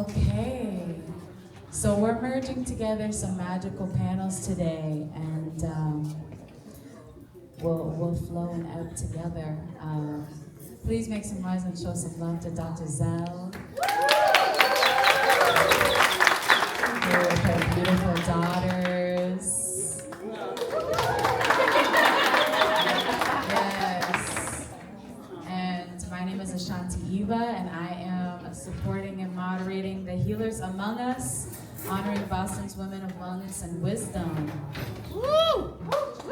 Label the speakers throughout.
Speaker 1: Okay, so we're merging together some magical panels today, and we'll flow and ebb together. Please make some noise and show some love to Dr. Zell, with her beautiful daughters. Yes. And my name is Ashanti Eva, and I am supporting and moderating the Healers Among Us, honoring Boston's women of wellness and wisdom. Woo!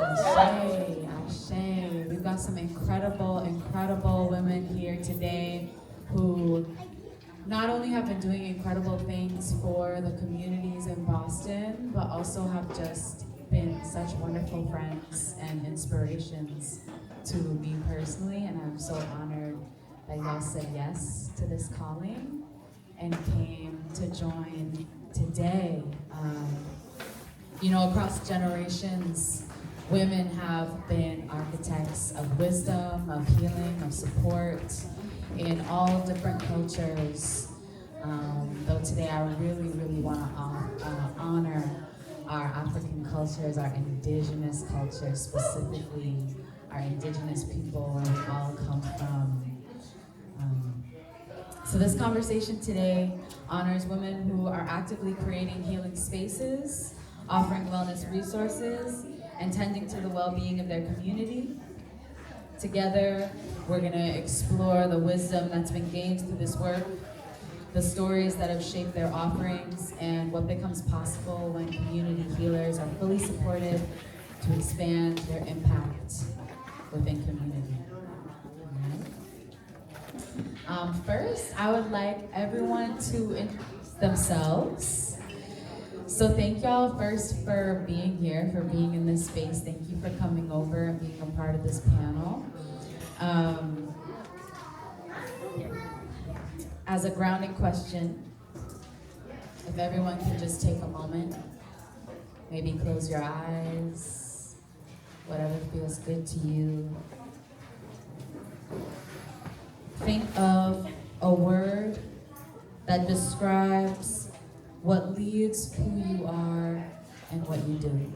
Speaker 1: Ashe, ashe. We've got some incredible women here today who not only have been doing incredible things for the communities in Boston, but also have just been such wonderful friends and inspirations to me personally, and I'm so honored that y'all said yes to this calling and came to join today. Across generations, women have been architects of wisdom, of healing, of support in all different cultures. Though today I really want to honor our African cultures, our indigenous cultures, specifically our indigenous people, where we all come from. So this conversation today honors women who are actively creating healing spaces, offering wellness resources, and tending to the well-being of their community. Together, we're going to explore the wisdom that's been gained through this work, the stories that have shaped their offerings, and what becomes possible when community healers are fully supported to expand their impact within community. First, I would like everyone to introduce themselves. So thank y'all first for being here, for being in this space. Thank you for coming over and being a part of this panel. As a grounding question, if everyone can just take a moment, maybe close your eyes, whatever feels good to you. Think of a word that describes what leads who you are and what you do.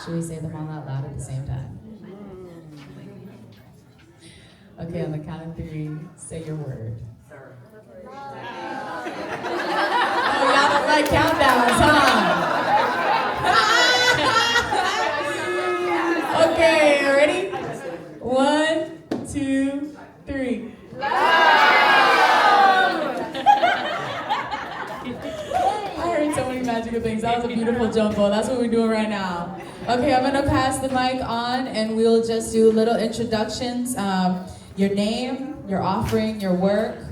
Speaker 1: Should we say them all out loud at the same time? Okay, on the count of three, say your word. Oh, y'all don't like countdowns, huh? Okay, ready? 1, 2, 3. I heard so many magical things. That was a beautiful jumbo. That's what we're doing right now. Okay, I'm gonna pass the mic on and we'll just do little introductions. Your name, your offering, your work,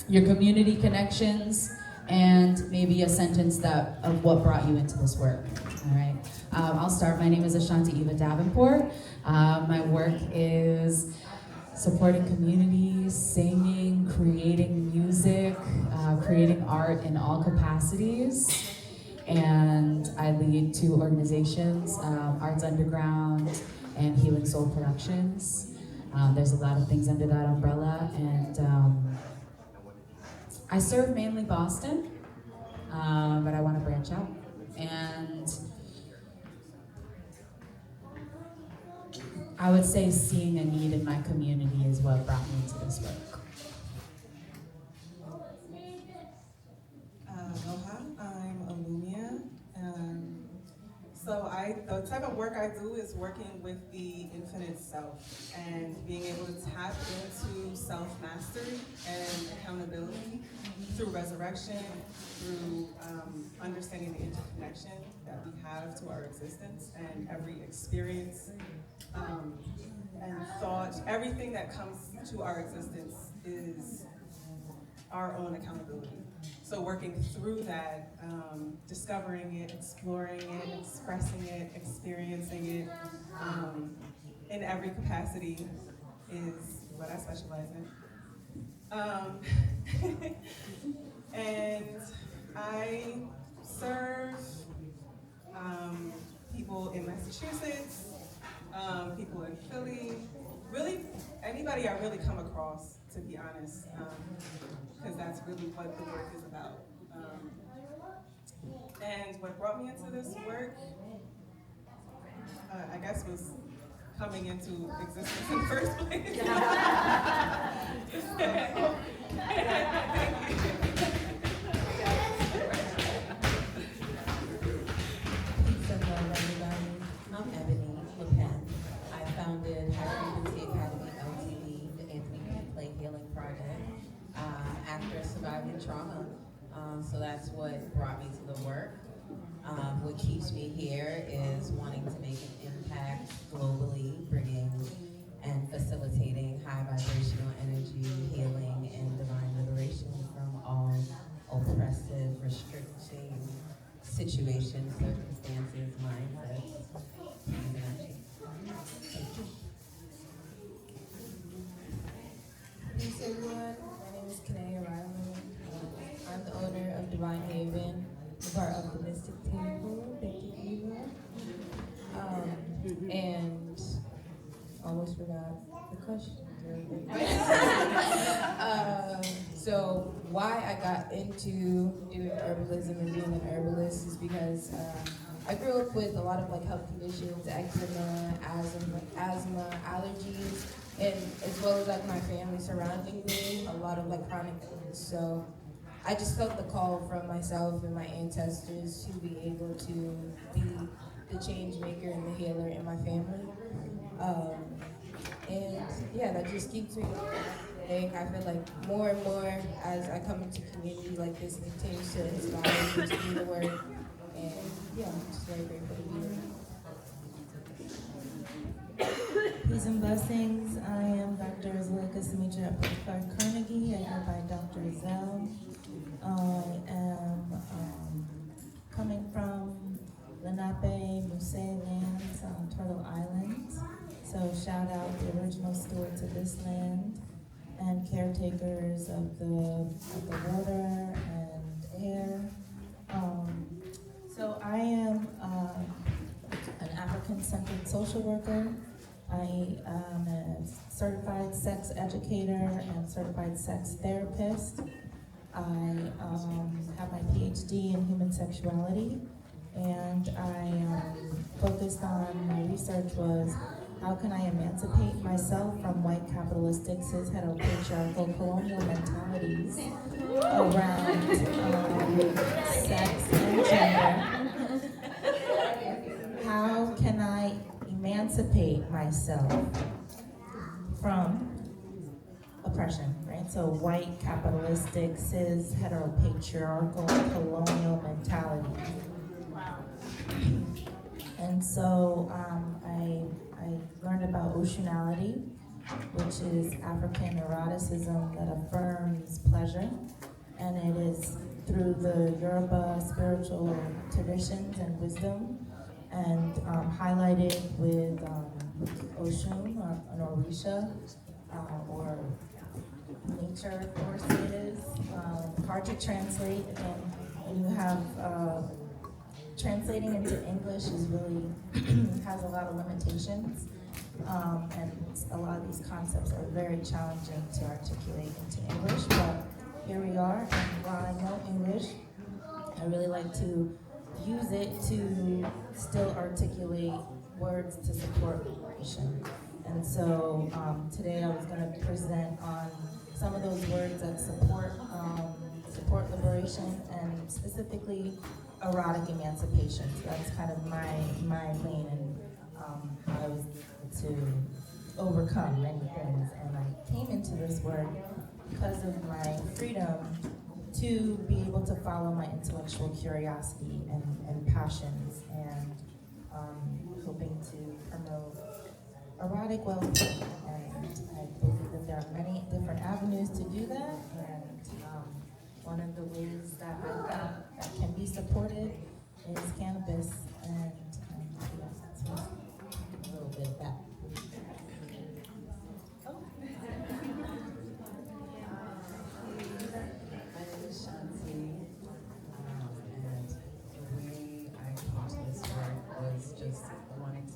Speaker 1: your community connections, and maybe a sentence of what brought you into this work. All right. I'll start. My name is Ashanti Eva Davenport. My work is supporting communities, singing, creating music, creating art in all capacities. And I lead 2 organizations, Arts Underground and Healing Soul Productions. There's a lot of things under that umbrella, and I serve mainly Boston, but I want to branch out. And I would say seeing a need in my community is what brought me into this work.
Speaker 2: Aloha, I'm Alumia. The type of work I do is working with the infinite self and being able to tap into self-mastery and accountability through resurrection, through understanding the interconnection that we have to our existence and every experience and thought. Everything that comes to our existence is our own accountability. So working through that, discovering it, exploring it, expressing it, experiencing it in every capacity is what I specialize in. And I serve Massachusetts, people in Philly, really anybody I really come across, to be honest, because that's really what the work is about. And what brought me into this work, I guess, was coming into existence in the first place.
Speaker 3: I'm Ebony LePen. I founded High Frequency Academy LTD, the Anthony Play Healing Project, after surviving trauma. So that's what brought me to the work. What keeps me here is wanting to make an impact globally, bringing and facilitating high vibrational energy, healing, and divine liberation from all oppressive, restricting situations, circumstances, mindsets.
Speaker 4: Peace everyone, my name is Kanea Riley. I'm the owner of Divine Haven, part of the Mystic Temple. Thank you, Eva. And almost forgot the question. So why I got into doing herbalism and being an herbalist is because I grew up with a lot of health conditions, eczema, asthma, allergies, and as well as my family surrounding me, a lot of chronic illness. So I just felt the call from myself and my ancestors to be able to be the change maker and the healer in my family. And yeah, that just keeps me going. I feel like more and more as I come into community like this, it continues to inspire me to do the work. And yeah, I'm just very grateful to be here.
Speaker 5: Peace and blessings. I am Dr. Zulika Sumitra Clark Carnegie. I go by Dr. Zell. I am coming from Lenape, Musée lands on Turtle Island. So shout out the original stewards of this land and caretakers of the water and air. So I am an African-centered social worker. I am a certified sex educator and certified sex therapist. I have my PhD in human sexuality, and I focused on, my research was how can I emancipate myself from white capitalistic cis heteropatriarchal colonial mentalities around sex and gender. How can I emancipate myself from oppression, right? So white, capitalistic, cis, heteropatriarchal, colonial mentality. And so I learned about Oceanality, which is African eroticism that affirms pleasure. And it is through the Yoruba spiritual traditions and wisdom, and highlighted with Oshun or Orisha, or nature forces. Hard to translate, again, when you have translating into English is really has a lot of limitations, and a lot of these concepts are very challenging to articulate into English, but here we are, and while I know English, I really like to use it to still articulate words to support liberation. And so today I was going to present on some of those words that support liberation, and specifically erotic emancipation. So that's kind of my lane, and how I was able to overcome many things. And I came into this work because of my freedom to be able to follow my intellectual curiosity and passions, and hoping to promote erotic well-being. And I believe that there are many different avenues to do that, and one of the ways that I found that can be supported is cannabis, and yeah, that's a little bit of that.
Speaker 3: My name is Shanti, and the way I came to this work was just wanting to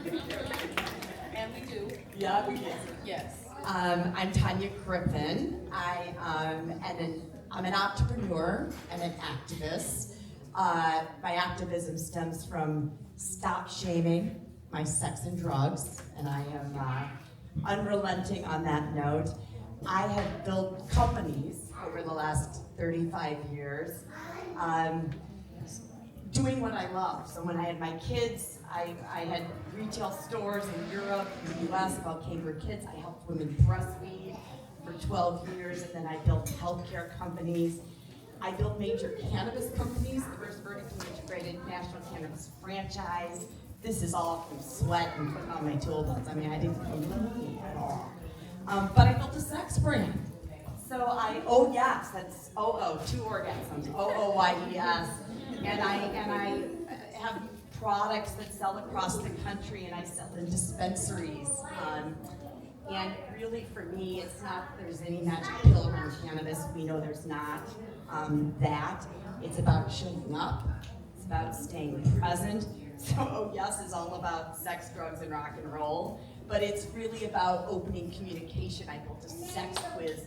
Speaker 6: And we do.
Speaker 7: Yeah, we do.
Speaker 6: Yes.
Speaker 7: I'm Tanya Griffin. I'm an entrepreneur and an activist. My activism stems from stop shaming my sex and drugs, and I am unrelenting on that note. I have built companies over the last 35 years, doing what I love. So when I had my kids, I had retail stores in Europe, in the US called Cambridge Kids. I helped women breastfeed for 12 years, and then I built healthcare companies. I built major cannabis companies, the first vertically integrated national cannabis franchise. This is all from sweat and putting on my tool belts. I mean, I didn't come easy at all. But I built a sex brand. So that's two orgasms, OOYES. And I have products that sell across the country, and I sell in dispensaries. And really, for me, it's not there's any magic pill around cannabis. We know there's not that. It's about showing up. It's about staying present. So, Oh Yes is all about sex, drugs, and rock and roll. But it's really about opening communication. I built a sex quiz,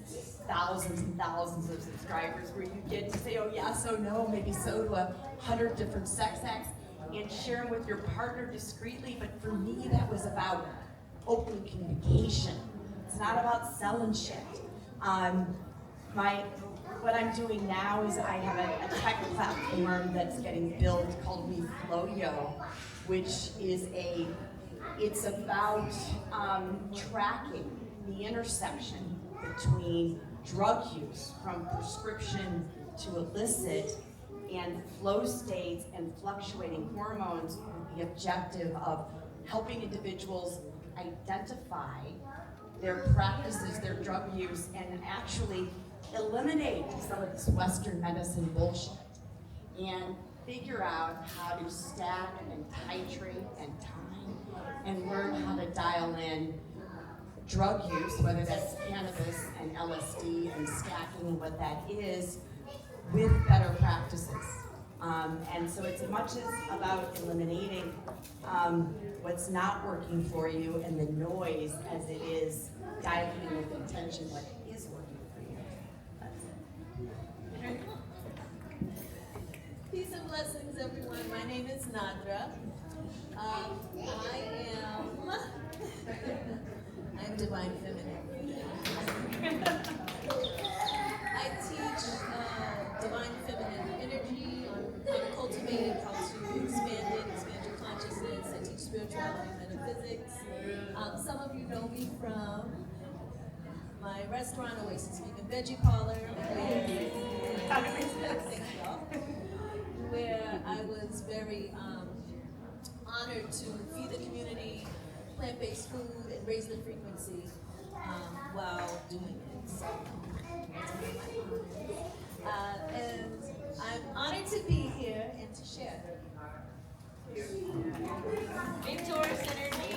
Speaker 7: thousands and thousands of subscribers, where you get to say, oh yes, oh no, maybe so to 100 different sex acts, and share them with your partner discreetly. But for me, that was about open communication. It's not about selling shit. What I'm doing now is I have a tech platform that's getting built called WeFlowYo, which is it's about tracking the intersection between drug use from prescription to illicit and flow states and fluctuating hormones with the objective of helping individuals identify their practices, their drug use, and actually eliminate some of this Western medicine bullshit and figure out how to stack and titrate and time and learn how to dial in drug use, whether that's cannabis and LSD and stacking and what that is, with better practices. And so it's as much as about eliminating what's not working for you and the noise as it is dialing in with intention what is working for you. That's it.
Speaker 6: Peace and blessings, everyone. My name is Nadra. I'm Divine Feminine. I teach Divine Feminine energy, how to cultivate it, how to expand your consciousness. I teach spirituality and metaphysics. Some of you know me from my restaurant, Oasis Vegan Veggie Parlor, where I was very honored to feed the community plant-based food and raise the frequency while doing it. So, and I'm honored to be here and to share. Victorious energy.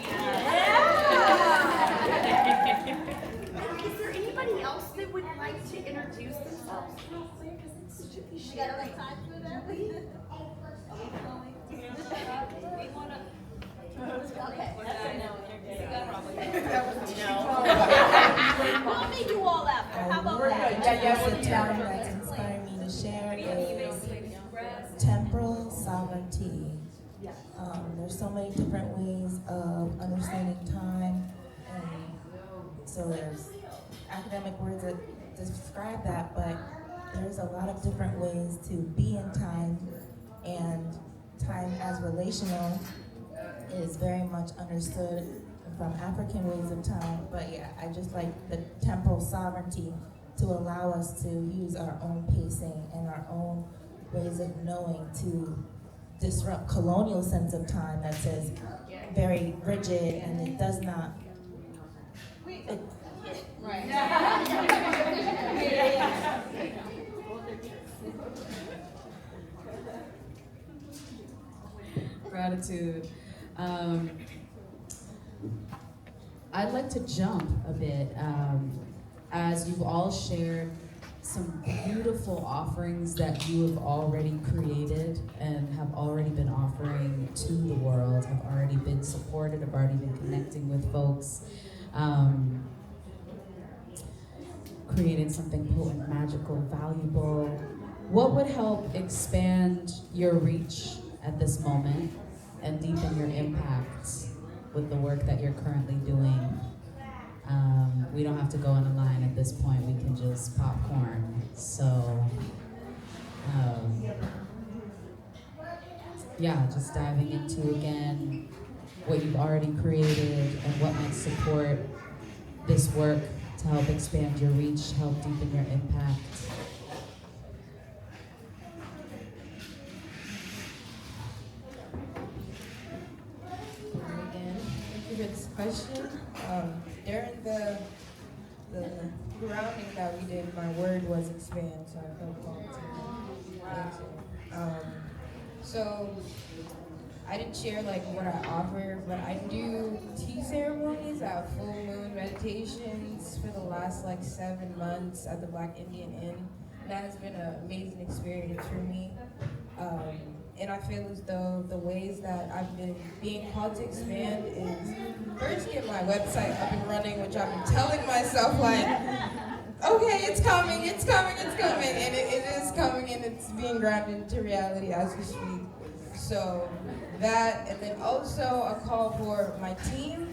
Speaker 8: Is there anybody else that would like to introduce themselves real quick? Because it's should be
Speaker 6: You got
Speaker 8: sharing.
Speaker 6: enough time for that? Are we going? We want to. Okay. We'll meet you all after. How about that?
Speaker 5: The term that's inspiring me to share is temporal sovereignty. There's so many different ways of understanding time, and so there's academic words that describe that, but there's a lot of different ways to be in time, and time as relational is very much understood from African ways of time. But yeah, I just like the temporal sovereignty to allow us to use our own pacing and our own ways of knowing to disrupt colonial sense of time that says very rigid, and it does not.
Speaker 1: Gratitude. I'd like to jump a bit as you've all shared some beautiful offerings that you have already created and have already been offering to the world, have already been supported, have already been connecting with folks, creating something potent, magical, valuable. What would help expand your reach at this moment and deepen your impact with the work that you're currently doing? We don't have to go on a line at this point, we can just popcorn. So, yeah, just diving into again what you've already created and what might support this work to help expand your reach, help deepen your impact.
Speaker 4: Again, thank you for this question. During the grounding that we did, my word was expand, so I felt called to answer. So I didn't share like what I offer, but I do tea ceremonies, I have full moon meditations for the last like 7 months at the Black Indian Inn. That has been an amazing experience for me. And I feel as though the ways that I've been being called to expand is first get my website up and running, which I've been telling myself like, okay, it's coming, it's coming, it's coming. And it is coming, and it's being grounded into reality as we speak. So that, and then also a call for my team,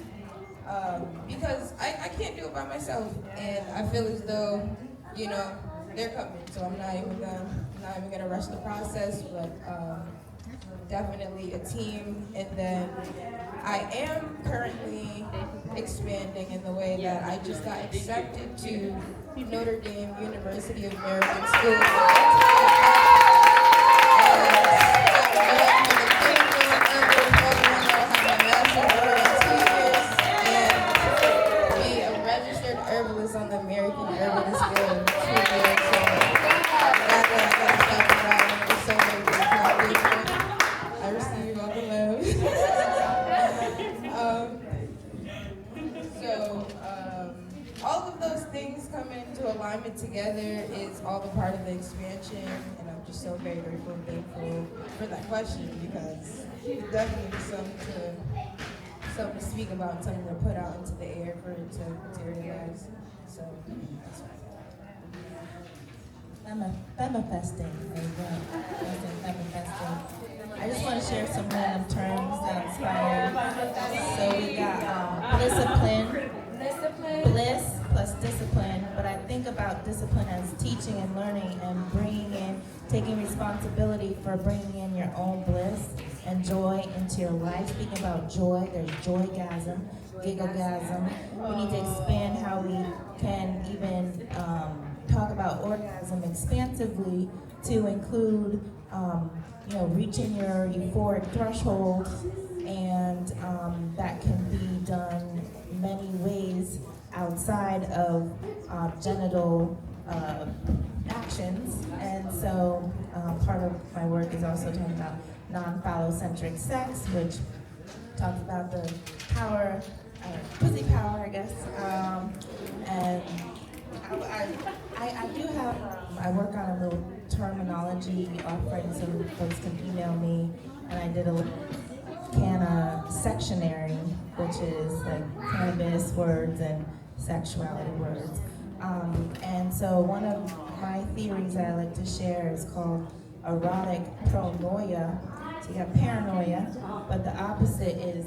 Speaker 4: because I can't do it by myself. And I feel as though, you know, they're coming, so I'm not even gonna rush the process, but definitely a team. And then I am currently expanding in the way that I just got accepted to Notre Dame University of American School. On the American Herbalist Guild. I received all the love. All of those things coming into alignment together is all the part of the expansion, and I'm just so very grateful and thankful for that question, because it's definitely something to speak about and something to put out into the air for it to realize. So that's right.
Speaker 5: Femifesting. There you go. Femifesting. I just want to share some random terms that inspired. So we got bliss plus discipline. But I think about discipline as teaching and learning and bringing in, taking responsibility for bringing in your own bliss and joy into your life. Speaking about joy, there's joygasm, gigagasm. We need to expand how we can even talk about orgasm expansively to include, reaching your euphoric threshold, and that can be done many ways outside of genital actions. And so part of my work is also talking about non-phallocentric sex, which talks about the power, pussy power, I guess. And I do have, I work on a little terminology offering, so folks can email me, and I did a little canna sectionary, which is like cannabis words and sexuality words. And so one of my theories I like to share is called erotic pronoia. So you have paranoia, but the opposite is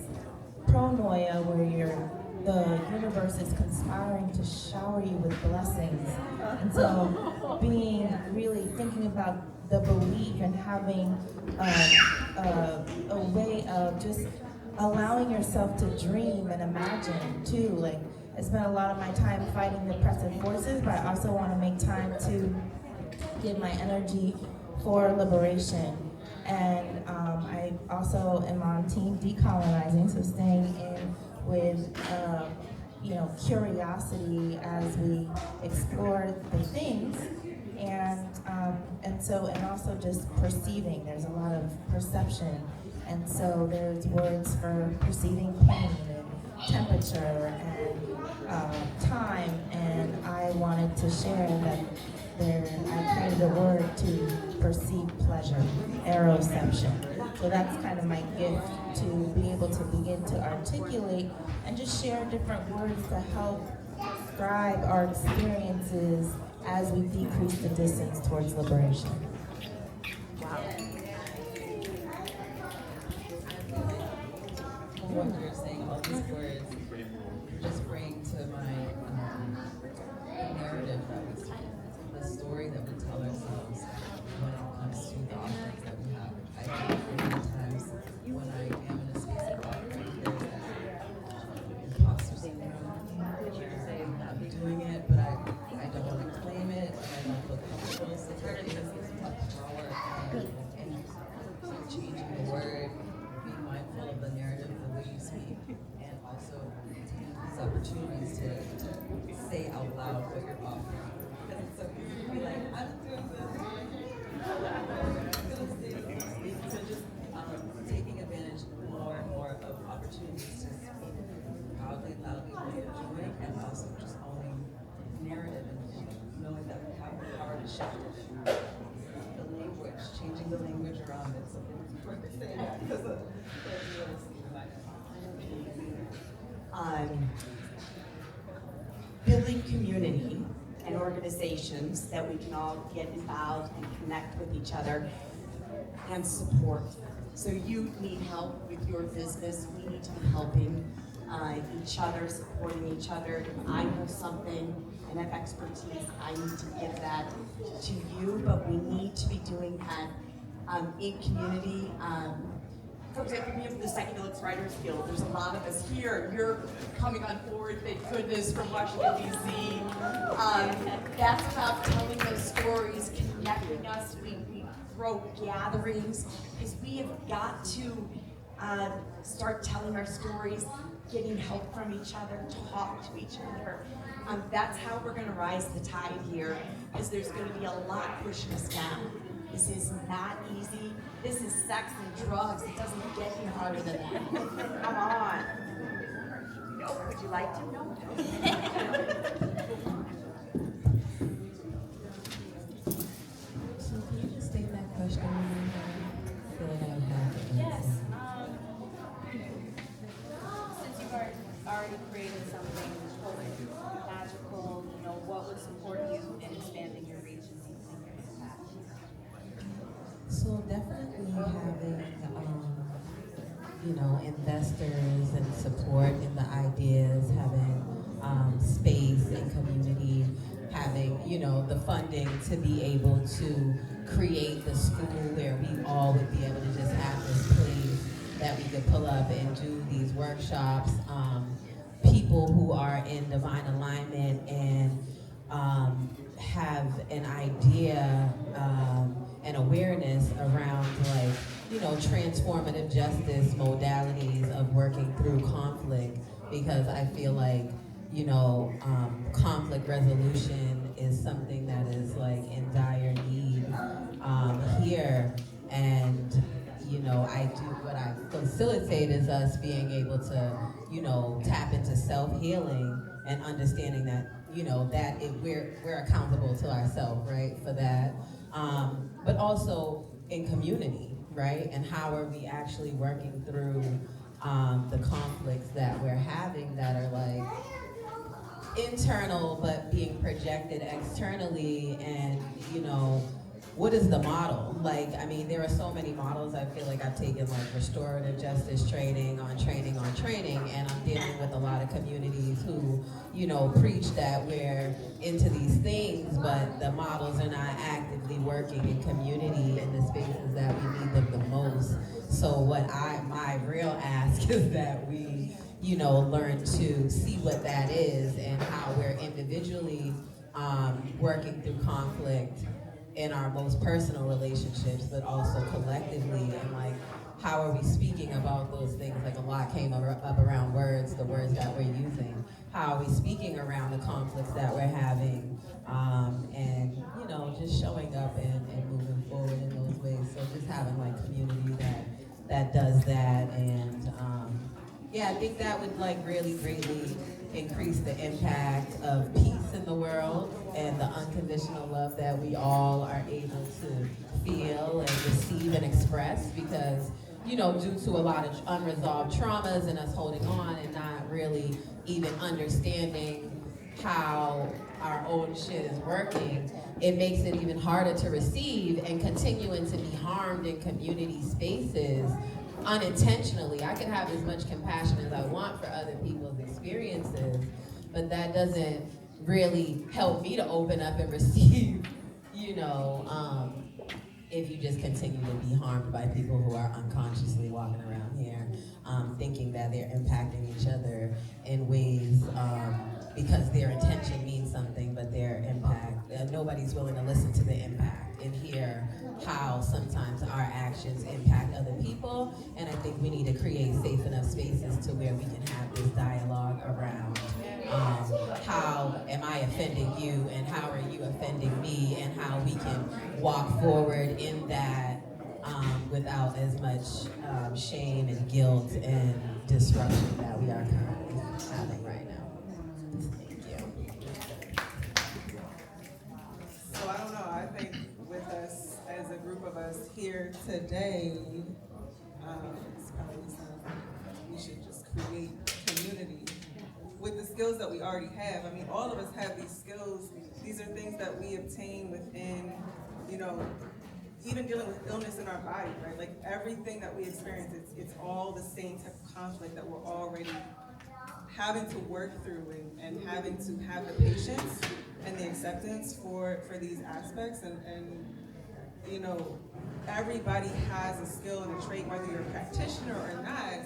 Speaker 5: pronoia, where the universe is conspiring to shower you with blessings. And so being really thinking about the belief and having a way of just allowing yourself to dream and imagine too. Like, I spend a lot of my time fighting depressive forces, but I also want to make time to give my energy for liberation. And I also am on Team Decolonizing, so staying in with curiosity as we explore the things, and also just perceiving. There's a lot of perception, and so there's words for perceiving pain and temperature and time, and I wanted to share that I created a word to perceive pleasure, eroception. So that's kind of my gift, to be able to begin to articulate and just share different words to help describe our experiences as we decrease the distance towards liberation.
Speaker 3: I wonder if saying all these words just bring to my narrative that we speak, the story that we tell ourselves when it comes to the offerings that we have. I think many times when I am in a space of offering, there's that imposter syndrome. Say I'm not doing it, but I don't want to claim it, and I don't feel comfortable. So there is a power in changing the word, being mindful of the narrative, the way you speak, and also taking these opportunities to say out loud what you're offering. Because it's so easy to be like, I'm doing this. So just taking advantage more and more of opportunities to speak proudly, loudly what you're doing, and also just owning narrative and knowing that we have the power to shift it. The language, changing the language around it. So it's important to say that because of
Speaker 7: building community and organizations that we can all get involved and connect with each other and support. So you need help with your business, we need to be helping each other, supporting each other. If I know something and have expertise, I need to give that to you, but we need to be doing that in community. For example, we have the Psychedelics Writers Guild. There's a lot of us here. You're coming on board, thank goodness, from Washington, D.C. That's about telling those stories, connecting us. We throw gatherings, because we have got to start telling our stories, getting help from each other, talk to each other. That's how we're going to rise the tide here, because there's going to be a lot pushing us down. This is not easy. This is sex and drugs. It doesn't get any harder than that. Come on. No, would you like to know?
Speaker 3: So can you just state that question again? I feel like I would have to
Speaker 6: Yes.
Speaker 3: answer.
Speaker 6: Since you've already created something magical, what would support you in expanding your reach and deepening your impact?
Speaker 3: So definitely having, investors and support in the ideas, having space and community, having, the funding to be able to create the school where we all would be able to just have this place that we could pull up and do these workshops. People who are in divine alignment and have an idea and awareness around transformative justice modalities of working through conflict, because I feel like conflict resolution is something that is in dire need here, and I do what I facilitate is us being able to tap into self-healing and understanding that we're accountable to ourselves, right, for that, but also in community, right, and how are we actually working through the conflicts that we're having that are internal but being projected externally, and what is the model? There are so many models. I feel like I've taken restorative justice training, and I'm dealing with a lot of communities who, preach that we're into these things, but the models are not actively working in community in the spaces that we need them the most. So my real ask is that we, learn to see what that is and how we're individually working through conflict in our most personal relationships, but also collectively, and how are we speaking about those things? A lot came up around words, the words that we're using. How are we speaking around the conflicts that we're having? And just showing up and moving forward in those ways. So just having community that does that, and Yeah, I think that would like really greatly increase the impact of peace in the world and the unconditional love that we all are able to feel and receive and express because, you know, due to a lot of unresolved traumas and us holding on and not really even understanding how our own shit is working, it makes it even harder to receive and continuing to be harmed in community spaces unintentionally. I can have as much compassion as I want for other people's experiences, but that doesn't really help me to open up and receive, you know, if you just continue to be harmed by people who are unconsciously walking around here, thinking that they're impacting each other in ways because their intention means something, but their impact, nobody's willing to listen to the impact and hear how sometimes our actions impact other people. And I think we need to create safe enough spaces to where we can have this dialogue around how am I offending you and how are you offending me, and how we can walk forward in that without as much shame and guilt and disruption that we are currently having right now. Thank you.
Speaker 2: So I don't know, I think with us, as a group of us here today, it's probably something we should just create community with the skills that we already have. I mean, all of us have these skills. These are things that we obtain within, you know, even dealing with illness in our body, right? Like everything that we experience, it's all the same type of conflict that we're already having to work through and having to have the patience and the acceptance for these aspects. And you know, everybody has a skill and a trait, whether you're a practitioner or not.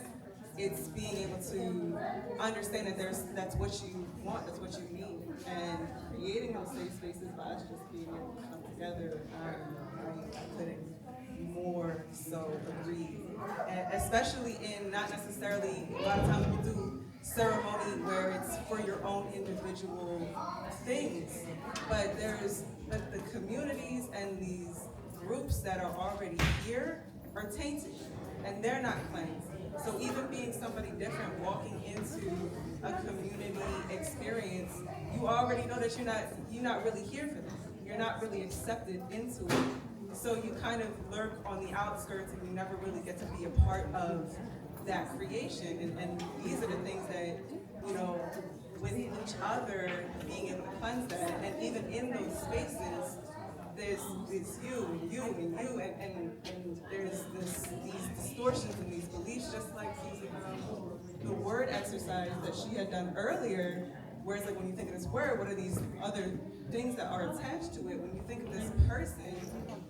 Speaker 2: It's being able to understand that that's what you want, that's what you need, and creating those safe spaces by us just being able to come together. I couldn't more so agree, and especially in not necessarily, a lot of times people do ceremony where it's for your own individual things, but there's the communities and these groups that are already here are tainted, and they're not cleansed. So even being somebody different, walking into a community experience, you already know that you're not really here for this. You're not really accepted into it. So you kind of lurk on the outskirts and you never really get to be a part of that creation. And these are the things that, you know, with each other, being able to cleanse that. And even in those spaces, there's you and you and you, and there's these distortions and these beliefs, just like the word exercise that she had done earlier, where it's like when you think of this word, what are these other things that are attached to it? When you think of this person,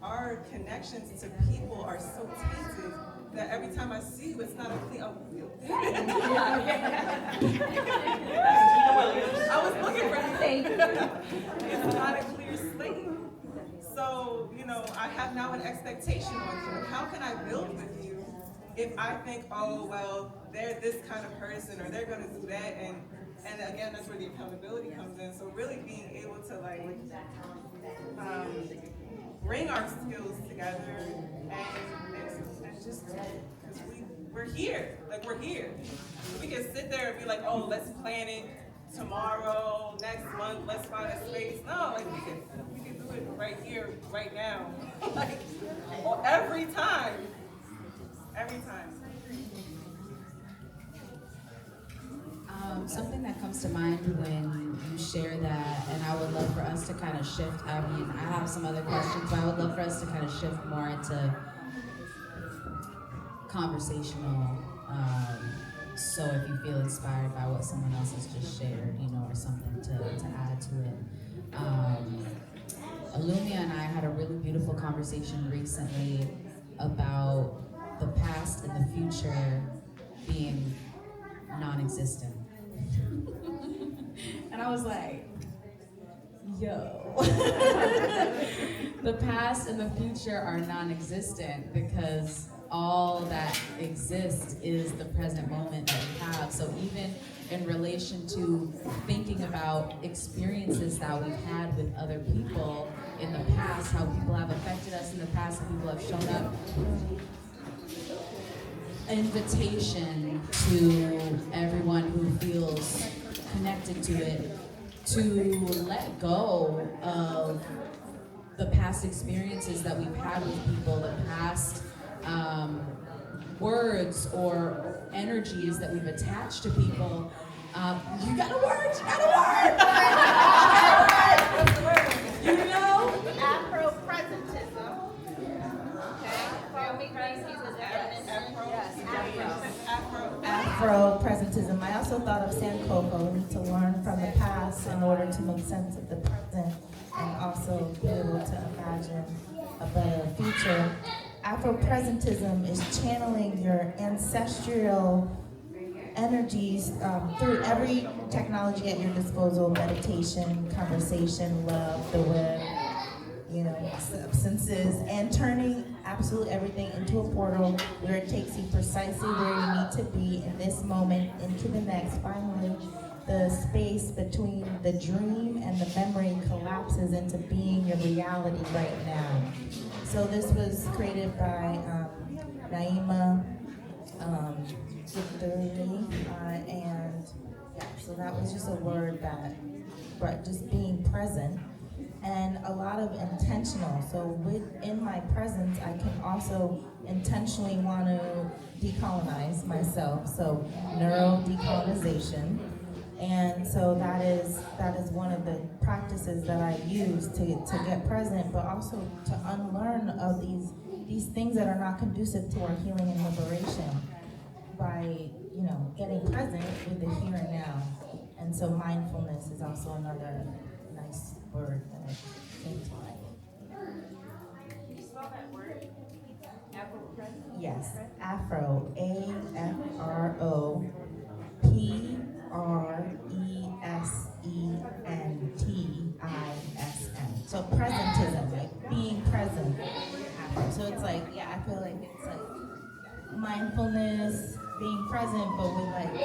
Speaker 2: our connections to people are so tainted that every time I see you, it's not a clean. I was looking for you. Thank you. It's not a clear slate. So, you know, I have now an expectation on you. And how can I build with you if I think, oh, well, they're this kind of person or they're going to do that? And again, that's where the accountability comes in. So really being able to, like, bring our skills together and just, because we're here. Like, we're here. We can sit there and be like, oh, let's plan it tomorrow, next month, let's find a space. No, like, we can do it right here, right now. Like, every time. Every time.
Speaker 4: Something that comes to mind when you share that, and I would love for us to kind of shift, I mean, I have some other questions, but I would love for us to kind of shift more into conversational, so if you feel inspired by what someone else has just shared, you know, or something to add to it. Alumia and I had a really beautiful conversation recently about the past and the future being non-existent. And I was like, yo. The past and the future are non-existent because all that exists is the present moment that we have. So even in relation to thinking about experiences that we've had with other people in the past, how people have affected us in the past, how people have shown up.
Speaker 1: invitation to everyone who feels connected to it to let go of the past experiences that we've had with people, the past words or energies that we've attached to people. You got a word, you got a word! What's the word? You know?
Speaker 8: Afro-presentism. Okay. Follow me, guys. He's a
Speaker 5: Afro-presentism. I also thought of Sankofa. We need to learn from the past in order to make sense of the present and also be able to imagine a better future. Afro-presentism is channeling your ancestral energies through every technology at your disposal: meditation, conversation, love, the web, substances, and turning absolutely everything into a portal where it takes you precisely where you need to be in this moment into the next. Finally, the space between the dream and the memory collapses into being your reality right now. So this was created by Naima and so that was just a word that, just being present and a lot of intentional. So within my presence, I can also intentionally want to decolonize myself. So neuro decolonization. And so that is one of the practices that I use to get present, but also to unlearn of these things that are not conducive to our healing and liberation by getting present with the here and now. And so mindfulness is also another nice word that I came to mind.
Speaker 8: Can you spell that word? Afro-present?
Speaker 5: Yes, Afro, Afropressentism. So presentism, like being present. So it's like, I feel like it's like mindfulness, being present, but with like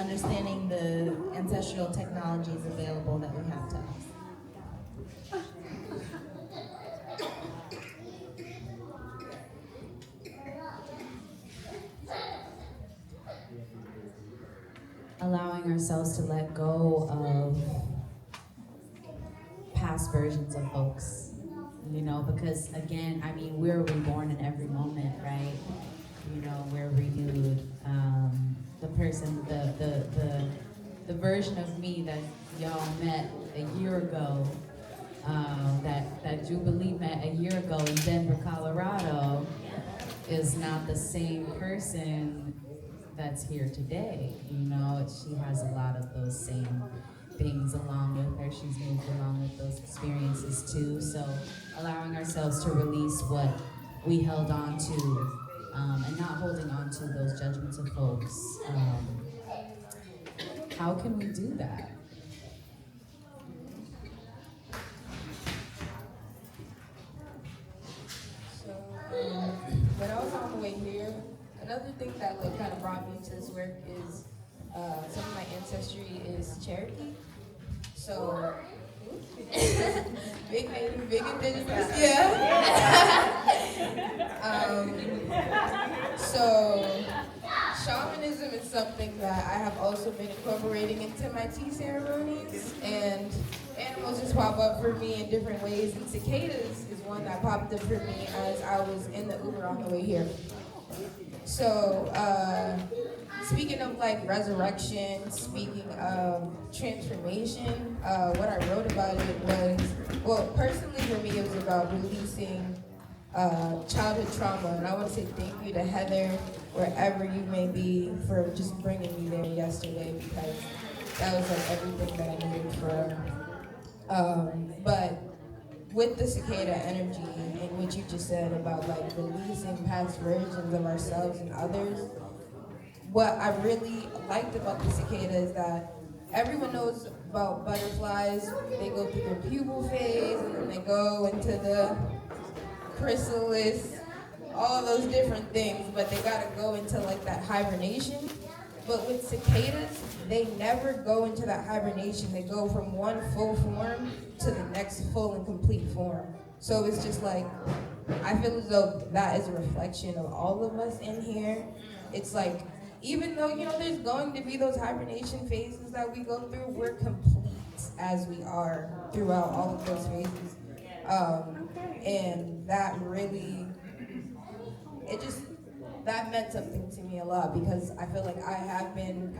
Speaker 5: understanding the ancestral technologies available that we have to us.
Speaker 1: Allowing ourselves to let go of past versions of folks, because again, we're reborn in every moment, right? We're renewed. The person, the version of me that y'all met a year ago, that Jubilee met a year ago in Denver, Colorado, is not the same person that's here today. She has a lot of those same things along with her. She's moved along with those experiences too. So allowing ourselves to release what we held on to, and not holding on to those judgments of folks. How can we do that?
Speaker 4: So when I was on the way here, another thing that kind of brought me to this work is some of my ancestry is Cherokee. So big indigenous, yeah. So shamanism is something that I have also been incorporating into my tea ceremonies, and animals just pop up for me in different ways, and cicadas is one that popped up for me as I was in the Uber on the way here. So speaking of resurrection, speaking of transformation, what I wrote about it was, personally for me, it was about releasing childhood trauma. And I want to say thank you to Heather, wherever you may be, for just bringing me there yesterday, because that was everything that I needed for her. But with the cicada energy and what you just said about releasing past versions of ourselves and others, what I really liked about the cicada is that everyone knows about butterflies. They go through their pupal phase, and then they go into the chrysalis, all those different things, but they gotta go into that hibernation. But with cicadas, they never go into that hibernation. They go from one full form to the next full and complete form. So it's just I feel as though that is a reflection of all of us in here. it's like, even though, there's going to be those hibernation phases that we go through, we're complete as we are throughout all of those phases. And that really, that meant something to me a lot, because I feel like I have been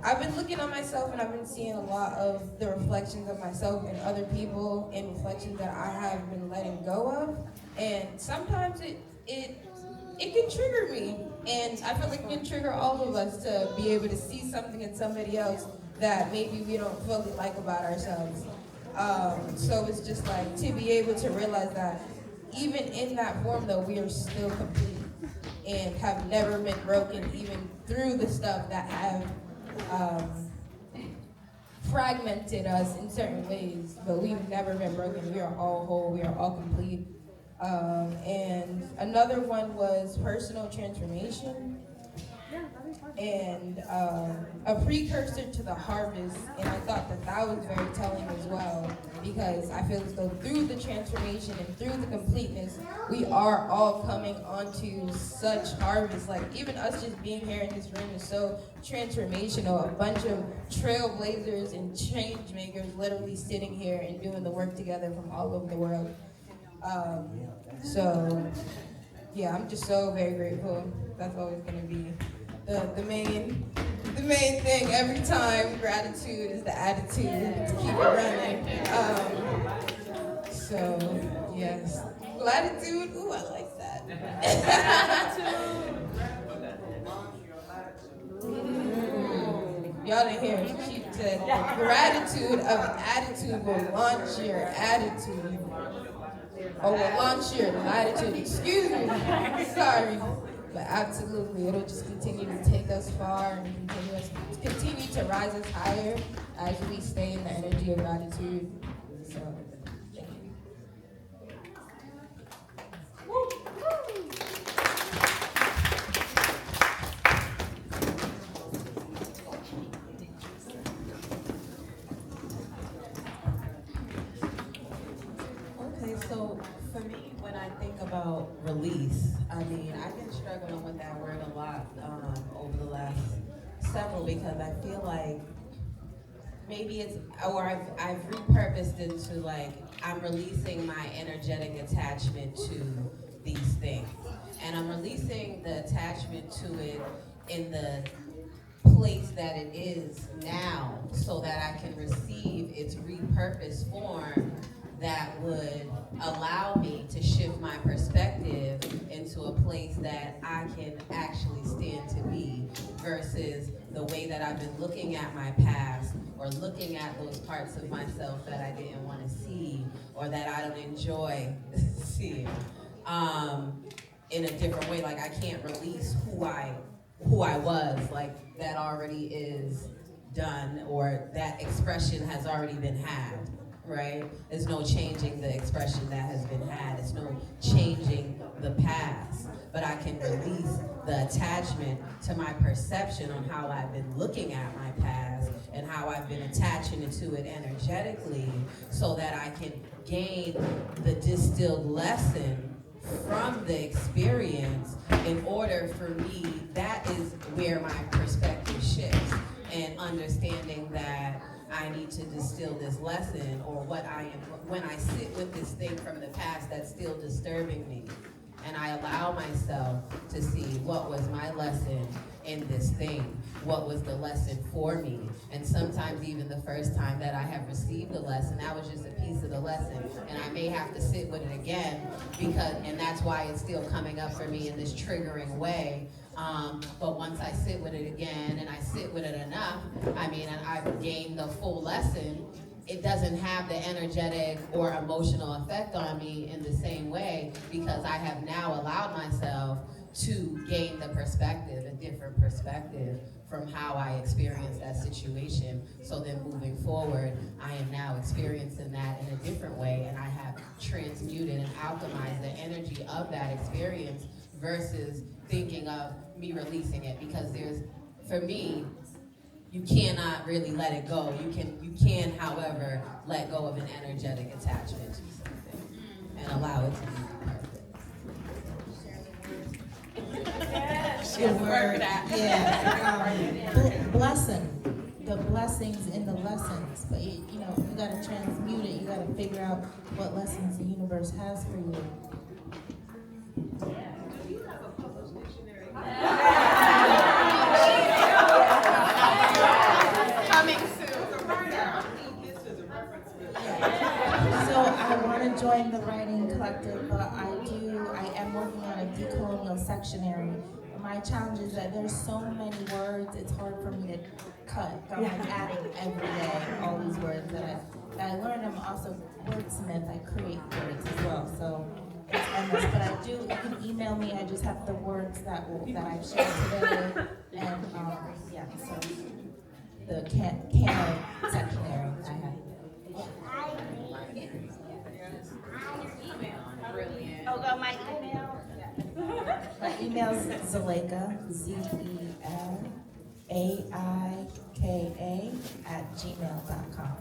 Speaker 4: I've been looking at myself, and I've been seeing a lot of the reflections of myself and other people, and reflections that I have been letting go of. And sometimes it can trigger me, and I feel like it can trigger all of us to be able to see something in somebody else that maybe we don't fully like about ourselves. So it's just like to be able to realize that even in that form, though, we are still complete and have never been broken, even through the stuff that have fragmented us in certain ways, but we've never been broken. We are all whole, we are all complete. And another one was personal transformation, and a precursor to the harvest. And I thought that was very telling as well, because I feel as though through the transformation and through the completeness, we are all coming onto such harvest. Like, even us just being here in this room is so transformational. A bunch of trailblazers and change makers literally sitting here and doing the work together from all over the world. So yeah, I'm just so very grateful. That's always gonna be the main thing every time. Gratitude is the attitude to keep it running. So yes, gratitude. Ooh, I like that. Y'all didn't hear it. She said, gratitude of attitude will launch your attitude. Or will launch your latitude. Excuse me. Sorry. But absolutely, it'll just continue to take us far and continue to rise us higher as we stay in the energy of gratitude. So, thank you.
Speaker 3: Okay, so for me, when I think about release, I mean, I've been struggling with that word a lot over the last several, because I feel like maybe I've repurposed into like, I'm releasing my energetic attachment to these things. And I'm releasing the attachment to it in the place that it is now, so that I can receive its repurposed form that would allow me to shift my perspective into a place that I can actually stand to be, versus the way that I've been looking at my past, or looking at those parts of myself that I didn't want to see, or that I don't enjoy seeing, in a different way. Like, I can't release who I was, like, that already is done, or that expression has already been had. Right? There's no changing the expression that has been had. There's no changing the past. But I can release the attachment to my perception on how I've been looking at my past and how I've been attaching to it energetically, so that I can gain the distilled lesson from the experience. In order for me, that is where my perspective shifts, and understanding that I need to distill this lesson, or what I am, when I sit with this thing from the past that's still disturbing me, and I allow myself to see what was my lesson in this thing, what was the lesson for me. And sometimes even the first time that I have received a lesson, that was just a piece of the lesson, and I may have to sit with it again, and that's why it's still coming up for me in this triggering way. But once I sit with it again, and I sit with it enough, and I've gained the full lesson, it doesn't have the energetic or emotional effect on me in the same way, because I have now allowed myself to gain the perspective, a different perspective from how I experienced that situation. So then moving forward, I am now experiencing that in a different way, and I have transmuted and alchemized the energy of that experience, versus thinking of me releasing it. Because for me, you cannot really let it go. You can, however, let go of an energetic attachment to something and allow it to be perfect.
Speaker 5: the word, blessing, the blessings in the lessons. But you know, you gotta transmute it. You gotta figure out what lessons the universe has for you.
Speaker 8: Coming soon.
Speaker 5: So I want to join the writing collective, but I am working on a decolonial sectionary. My challenge is that there's so many words, it's hard for me to cut. I'm like adding every day all these words that I learned. I'm also wordsmith, I create words as well. So it's endless, but I do, you can email me, I just have the words that I've shared today. And yeah, so the canon sectionary I have.
Speaker 8: Brilliant. Oh, got my email.
Speaker 5: My email is Zelaika, ZELAIKA ZELAIKA@gmail.com.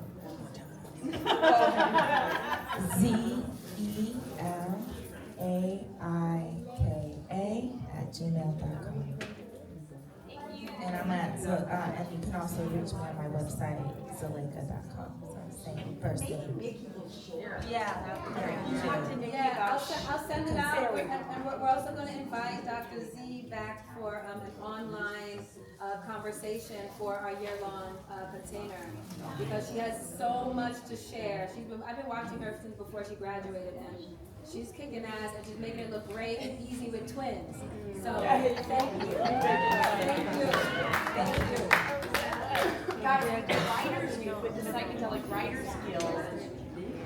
Speaker 5: And I'm at, and you can also reach me on my website, zelaika.com. So same first name.
Speaker 8: Yeah, that would be great.
Speaker 9: Yeah, I'll send it out, and we're also gonna invite Dr. Z back for an online conversation for our year-long container, because she has so much to share. I've been watching her since before she graduated, and she's kicking ass and she's making it look great and easy with twins. So, thank you. Thank you. Thank you.
Speaker 7: Got the writers with the psychedelic writer skills.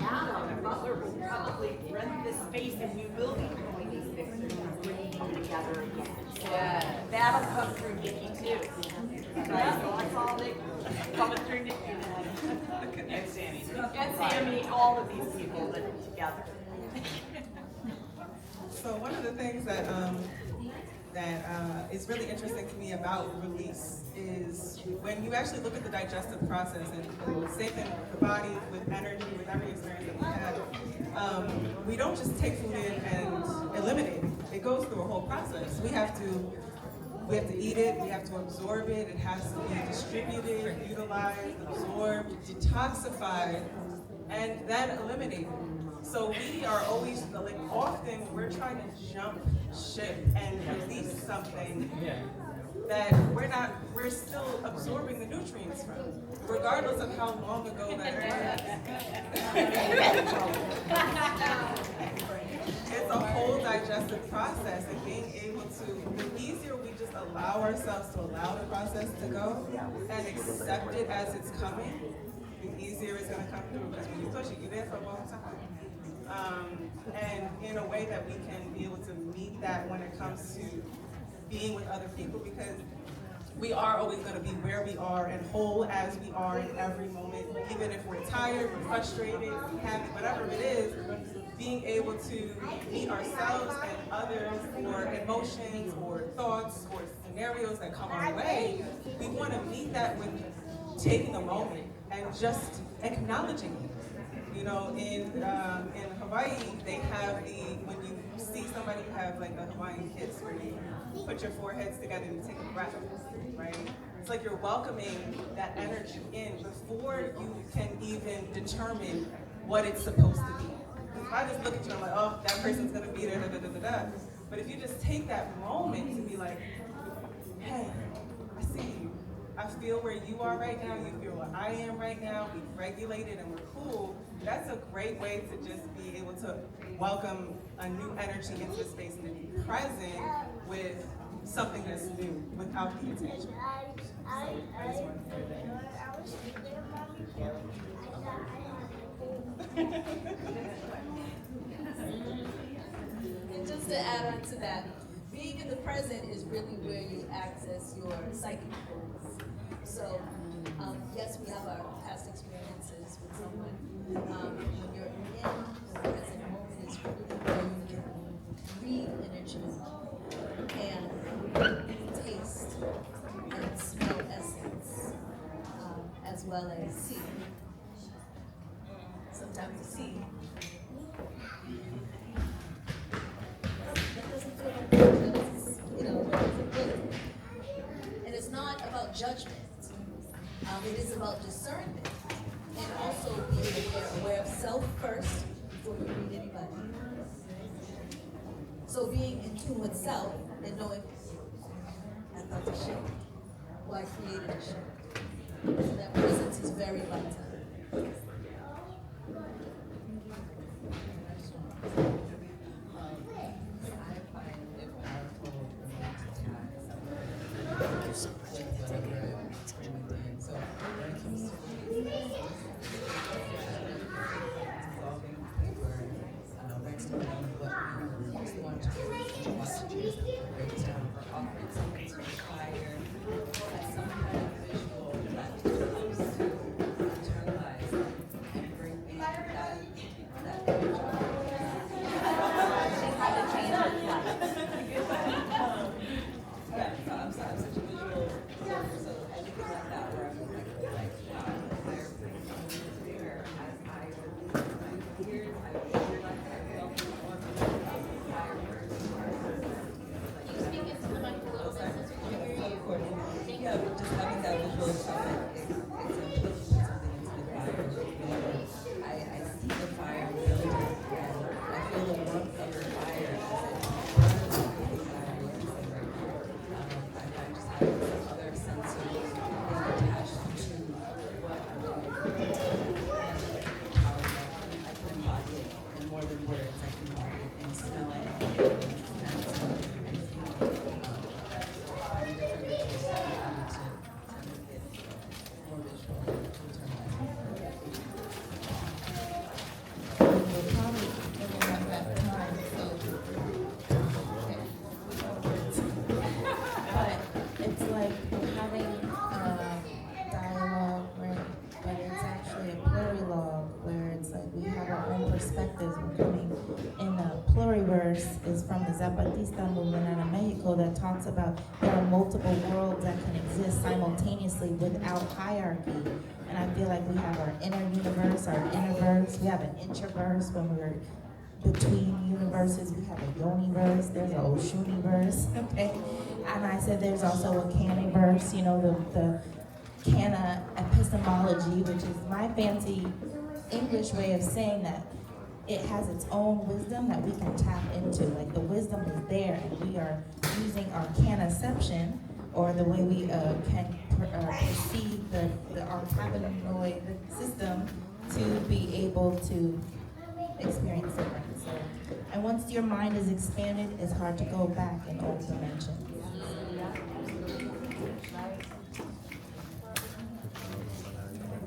Speaker 7: Adam Butler will probably rent this space, and we will be doing these pictures and bringing them together again.
Speaker 3: Yeah.
Speaker 7: That'll come through Nikki too. Right, so that's all they coming through Nikki. And Sammy. And Sammy, all of these people living together.
Speaker 2: So one of the things that is really interesting to me about release is when you actually look at the digestive process and same thing with the body, with energy, with every experience that we have, we don't just take food in and eliminate it. It goes through a whole process. We have to eat it, we have to absorb it, it has to be distributed, utilized, absorbed, detoxified, and then eliminated. So we are always, like, often we're trying to jump ship and release something that we're still absorbing the nutrients from, regardless of how long ago that was. It's a whole digestive process, and being able to, the easier we just allow ourselves to allow the process to go and accept it as it's coming, the easier it's gonna come through, because when you push it, you're there for a long time. And in a way that we can be able to meet that when it comes to being with other people, because we are always going to be where we are and whole as we are in every moment, even if we're tired, we're frustrated, happy, whatever it is, being able to meet ourselves and others or emotions or thoughts or scenarios that come our way. We want to meet that with taking a moment and just acknowledging it. You know, in Hawaii, they have when you see somebody who have like a Hawaiian kiss where you put your foreheads together and you take a breath, right? It's like you're welcoming that energy in before you can even determine what it's supposed to be. If I just look at you, I'm like, oh, that person's gonna be there, da da da da da. But if you just take that moment to be like, hey, I see you. I feel where you are right now, you feel where I am right now, we've regulated and we're cool. That's a great way to just be able to welcome a new energy into the space and to be present with something that's new without the attention. I just wanted to say that.
Speaker 6: And just to add on to that, being in the present is really where you access your psychic abilities. So, yes, we have our past experiences with someone. When you're in the present moment is really where you can read energy and taste and smell essence, as well as see. Sometimes you see. That doesn't feel like good, you know, it's
Speaker 10: judgment. It is about discernment and also being aware of self first before you read anybody. So being in tune with self and knowing I felt a shift. Well, I created a shift. So that presence is very vital.
Speaker 5: Perspectives. We're coming in the pluriverse is from the Zapatista movement out of Mexico that talks about there are multiple worlds that can exist simultaneously without hierarchy. And I feel like we have our inner universe, our innerverse, we have an introverse when we're between universes, we have a yoniverse, there's an Oshuniverse, okay? And I said there's also a caniverse, you know, the cana epistemology, which is my fancy English way of saying that it has its own wisdom that we can tap into. Like the wisdom is there, and we are using our canaception, or the way we can perceive our cannabinoid system to be able to experience difference. So, and once your mind is expanded, it's hard to go back in old dimensions.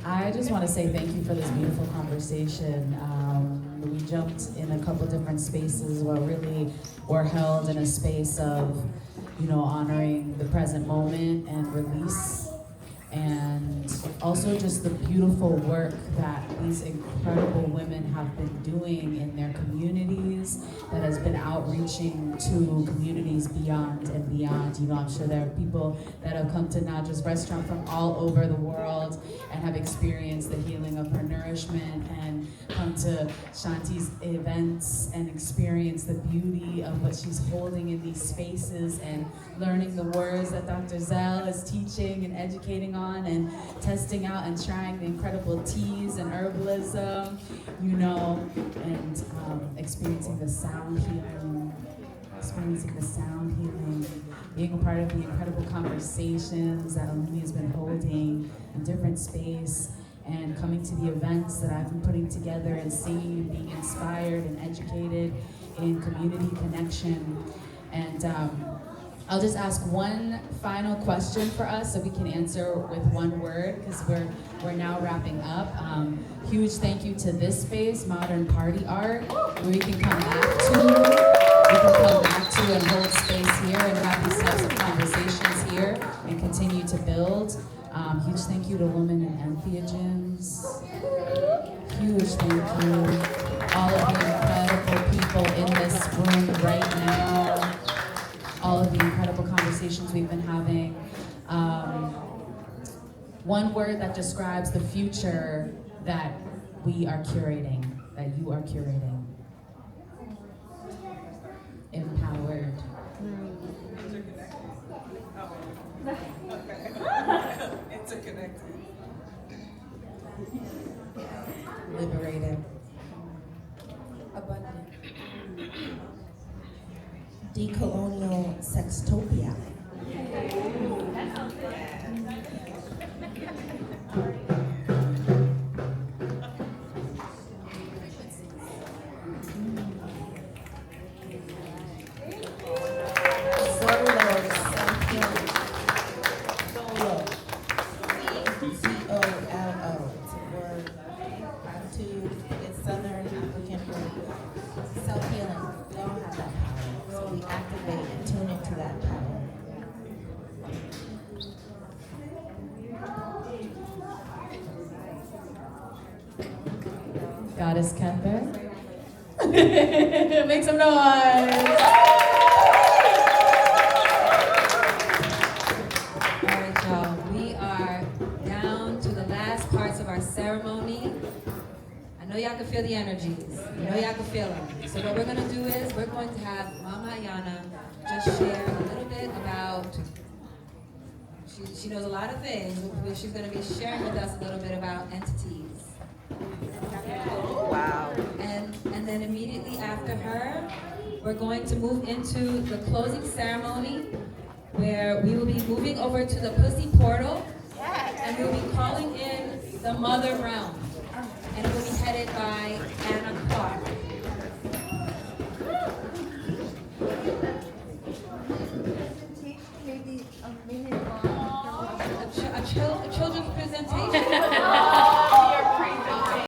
Speaker 1: I just want to say thank you for this beautiful conversation. We jumped in a couple different spaces where really were held in a space of, you know, honoring the present moment and release, and also just the beautiful work that these incredible women have been doing in their communities, that has been outreaching to communities beyond and beyond. You know, I'm sure there are people that have come to Nadra's restaurant from all over the world and have experienced the healing of her nourishment, and come to Shanti's events and experience the beauty of what she's holding in these spaces, and learning the words that Dr. Zell is teaching and educating on, and testing out and trying the incredible teas and herbalism, you know, and experiencing the sound healing, being a part of the incredible conversations that Alumi has been holding in different space, and coming to the events that I've been putting together and seeing and being inspired and educated in community connection. And I'll just ask one final question for us so we can answer with one word, because we're now wrapping up. Huge thank you to this space, Modern Party Art, where we can come back to. We can come back to and hold space here and have these types of conversations here and continue to build. Huge thank you to women in Entheogens. Huge thank you. All of the incredible people in this room right now. All of the incredible conversations we've been having. One word that describes the future that we are curating, that you are curating. Empowered.
Speaker 4: liberated, abundant,
Speaker 5: Decolonial sextopia. Zollo. It's a word. It's Southern African for self-healing. We all have that power. So we activate and tune into that power.
Speaker 1: Goddess Kemper. Make some noise.
Speaker 9: All right, y'all. We are down to the last parts of our ceremony. I know y'all can feel the energies. I know y'all can feel them. So what we're going to do is we're going to have Mama Ayana just share a little bit about, she knows a lot of things, but she's going to be sharing with us a little bit about entities.
Speaker 7: Wow.
Speaker 9: And then immediately after her, we're going to move into the closing ceremony where we will be moving over to the Pussy Portal and we'll be calling in the Mother Realm. And it will be headed by Anna